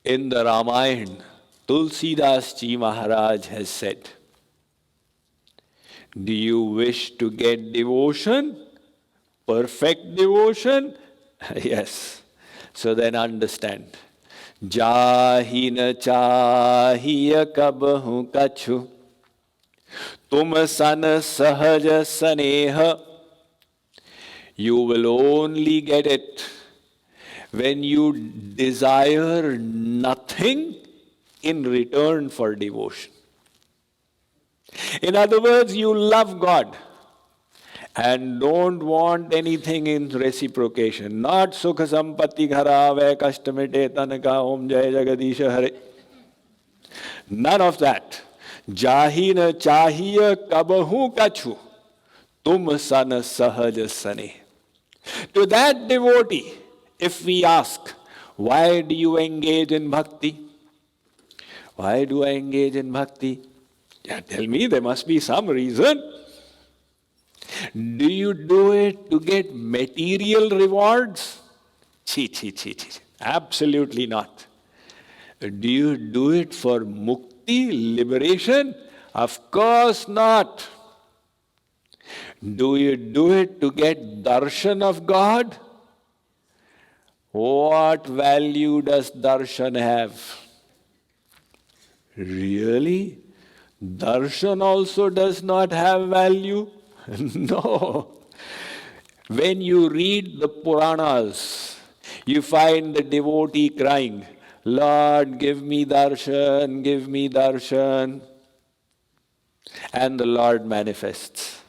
In the Ramayana, Tulsidas Ji Maharaj has said, do you wish to get devotion? Perfect devotion? Yes. So then understand. Jahi na chahiya kabhu kachu, tum san sahaj saneha. You will only get it when you desire nothing in return for devotion. In other words, you love God and don't want anything in reciprocation. Not sukha sampatti gharave kashtamite tanaka om jai jagadisha hare. None of that. Jahi na chahiya kabahu kachu, tum san sahaj sane. To that devotee, if we ask, why do you engage in bhakti? Why do I engage in bhakti? Yeah, tell me, there must be some reason. Do you do it to get material rewards? Chi. Absolutely not. Do you do it for mukti, liberation? Of course not. Do you do it to get darshan of God? What value does darshan have? Really? Darshan also does not have value? No. When you read the Puranas, you find the devotee crying, Lord, give me darshan, give me darshan. And the Lord manifests.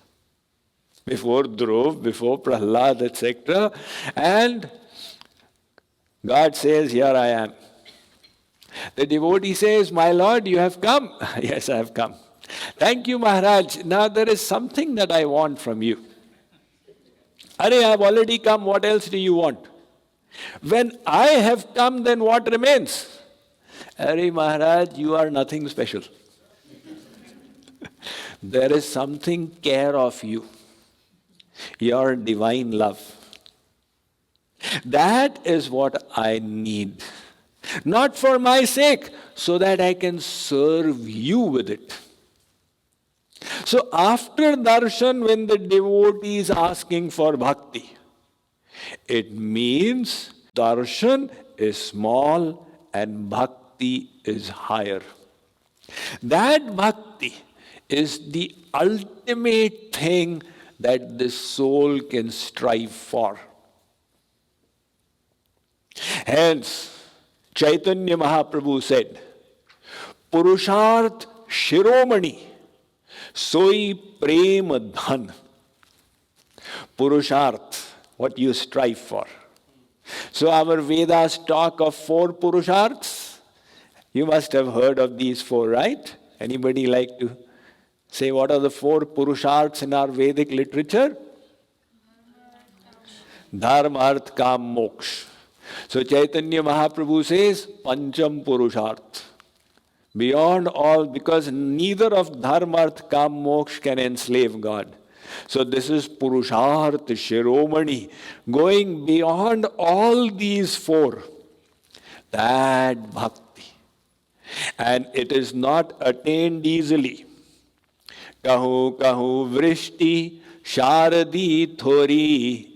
Before Dhruv, before Prahlad, etc. And God says, here I am. The devotee says, my Lord, you have come. Yes, I have come. Thank you, Maharaj. Now there is something that I want from you. Are, I have already come. What else do you want? When I have come, then what remains? Are, Maharaj, you are nothing special. There is something care of you. Your divine love. That is what I need. Not for my sake, so that I can serve you with it. So after darshan, when the devotee is asking for bhakti, it means darshan is small and bhakti is higher. That bhakti is the ultimate thing that the soul can strive for. Hence, Chaitanya Mahaprabhu said, Purusharth Shiromani, Soi Prem Dhan. Purusharth, what you strive for. So our Vedas talk of 4 Purusharths. You must have heard of these 4, right? Anybody like to say what are the 4 Purusharths in our Vedic literature? Dharma, Arth, Kam, Moksha. So Chaitanya Mahaprabhu says, Pancham Purusharth. Beyond all, because neither of Dharma, Arth, Kam, Moksha can enslave God. So this is Purusharth Shiromani, going beyond all these 4. That bhakti. And it is not attained easily. Kahu kahu vrishti sharadi thori,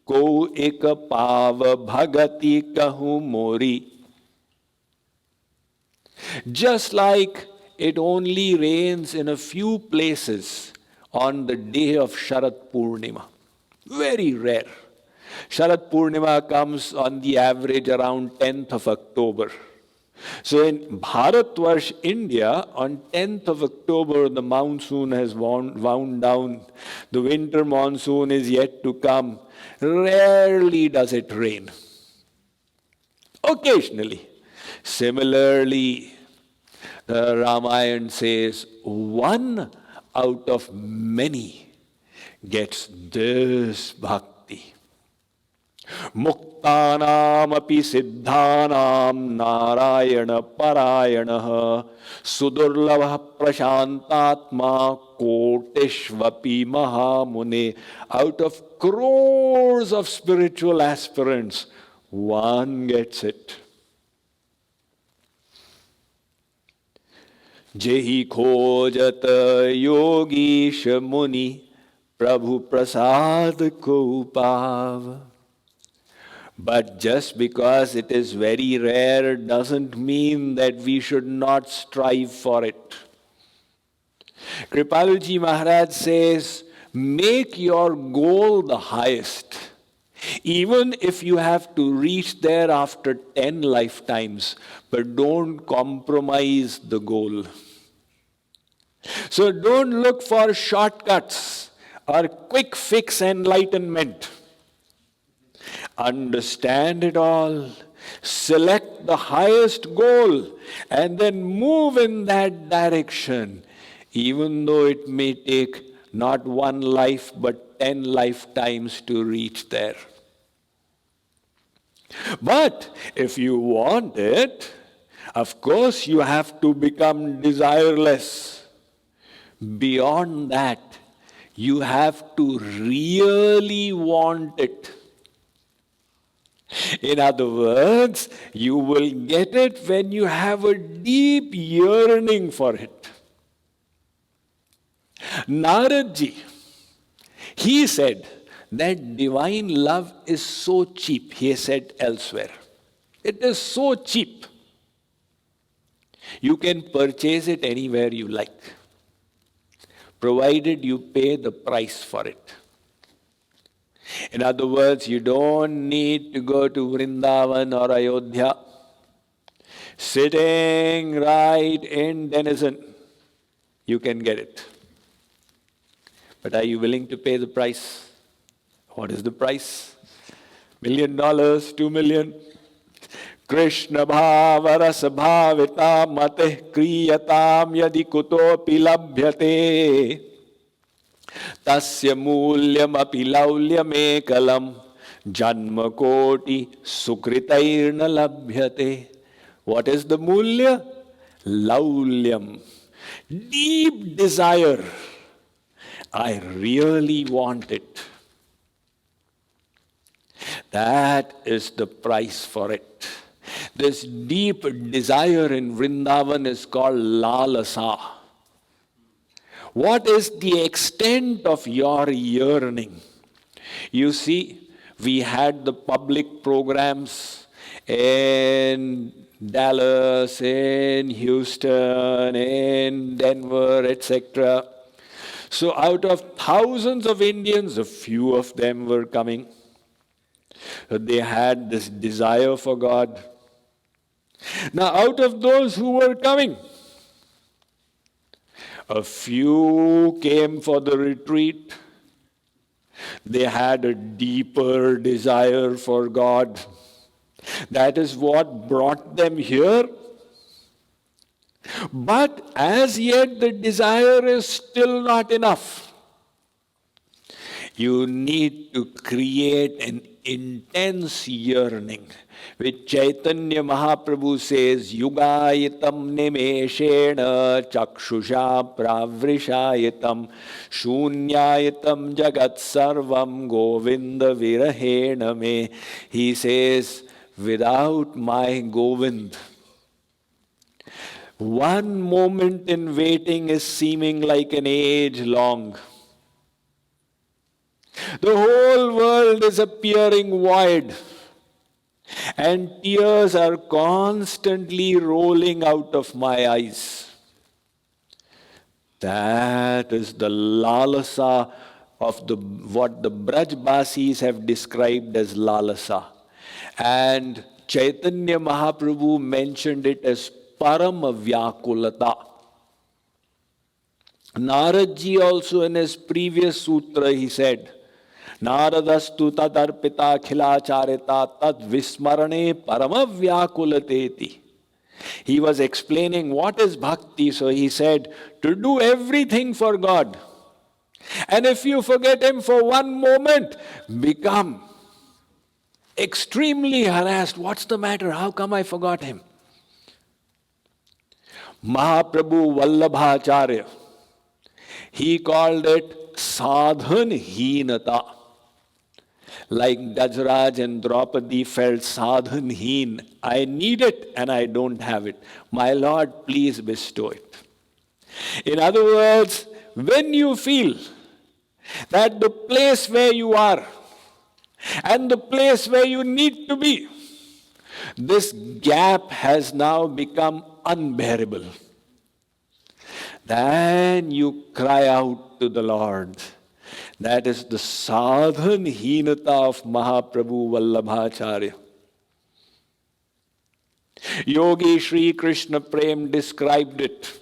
ko ek pav bhagati kahu mori. Just like it only rains in a few places on the day of Sharat Purnima. Very rare. Sharat Purnima comes on the average around 10th of October. So in Bharatvarsh, India, on 10th of October, the monsoon has wound down. The winter monsoon is yet to come. Rarely does it rain. Occasionally. Similarly, the Ramayana says, 1 out of many gets this bhakti. Muktanam api siddhanam narayana parayana sudurlabha prashantatma koteshvapi mahamune. Out of crores of spiritual aspirants, 1 gets it. जेहि खोजत योगीश मुनि प्रभु प्रसाद को पाव. But just because it is very rare doesn't mean that we should not strive for it. Kripaluji Maharaj says, make your goal the highest. Even if you have to reach there after 10 lifetimes, but don't compromise the goal. So don't look for shortcuts or quick fix enlightenment. Understand it all, select the highest goal, and then move in that direction, even though it may take not one life but 10 lifetimes to reach there. But if you want it, of course you have to become desireless. Beyond that, you have to really want it. In other words, you will get it when you have a deep yearning for it. Naradji, he said that divine love is so cheap, he said elsewhere. It is so cheap. You can purchase it anywhere you like, provided you pay the price for it. In other words, you don't need to go to Vrindavan or Ayodhya. Sitting right in Denizen, you can get it. But are you willing to pay the price? What is the price? $1 million, 2 million? Krishna bhava rasa bhavita mate kriyatam yadi kutopi labhyate. Tasya mulyam api laulyam ekalam janma koti sukritairna labhyate. What is the mulya? Laulyam. Deep desire. I really want it. That is the price for it. This deep desire in Vrindavan is called lalasa. What is the extent of your yearning? You see, we had the public programs in Dallas, in Houston, in Denver, etc. So out of thousands of Indians, a few of them were coming. They had this desire for God. Now, out of those who were coming, a few came for the retreat. They had a deeper desire for God. That is what brought them here. But as yet the desire is still not enough. You need to create an intense yearning, which Chaitanya Mahaprabhu says, Yugayitam nimeshena chakshusha pravrishayitam shunyayitam jagat sarvam govinda virahena me. He says, without my Govind, one moment in waiting is seeming like an age long. The whole world is appearing void, and tears are constantly rolling out of my eyes. That is the lalasa of what the Brajbasis have described as lalasa. And Chaitanya Mahaprabhu mentioned it as Parama Vyakulata. Naradji also in his previous sutra he said, Naradastu tadarpita khilacharita tad vismarane parama vyakulateti. He was explaining what is bhakti, so he said, to do everything for God. And if you forget Him for one moment, become extremely harassed. What's the matter? How come I forgot Him? Mahaprabhu Vallabhacharya, he called it sadhan heenata. Like Gajraj and Draupadi felt sadhan heen. I need it and I don't have it. My Lord, please bestow it. In other words, when you feel that the place where you are and the place where you need to be, this gap has now become unbearable, then you cry out to the Lord. That is the sadhan heenata of Mahaprabhu Vallabhacharya. Yogi Shri Krishna Prem described it.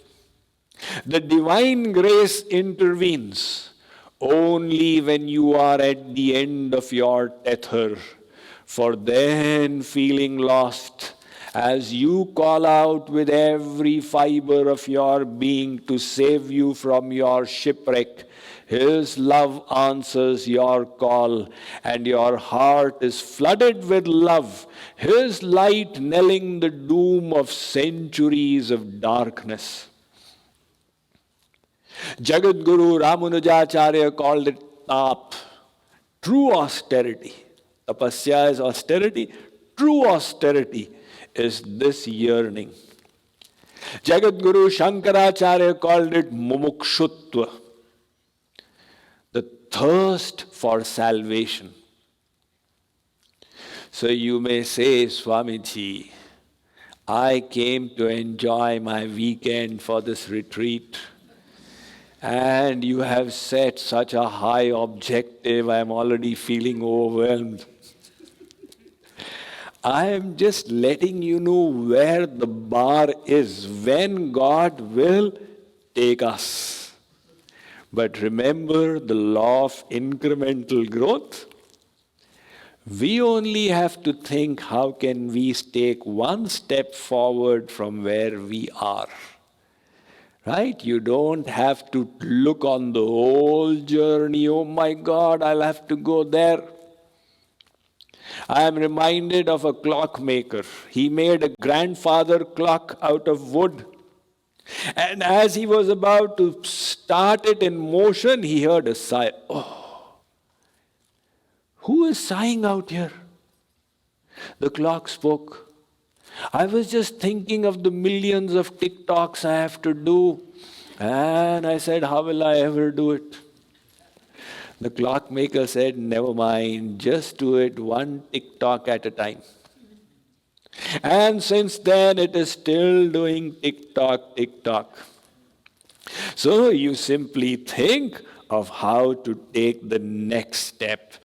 The divine grace intervenes only when you are at the end of your tether, for then feeling lost, as you call out with every fiber of your being to save you from your shipwreck, His love answers your call, and your heart is flooded with love, His light knelling the doom of centuries of darkness. Jagadguru Ramanujacharya called it tap, true austerity. Tapasya is austerity. True austerity is this yearning. Jagadguru Shankaracharya called it mumukshutva, the thirst for salvation. So you may say, Swamiji, I came to enjoy my weekend for this retreat, and you have set such a high objective, I am already feeling overwhelmed. I am just letting you know where the bar is, when God will take us. But remember the law of incremental growth. We only have to think, how can we take one step forward from where we are? Right? You don't have to look on the whole journey. Oh my God, I'll have to go there. I am reminded of a clockmaker. He made a grandfather clock out of wood. And as he was about to start it in motion, he heard a sigh. Oh, who is sighing out here? The clock spoke. I was just thinking of the millions of TikToks I have to do. And I said, how will I ever do it? The clockmaker said, never mind, just do it one TikTok at a time. And since then, it is still doing TikTok, TikTok. So you simply think of how to take the next step.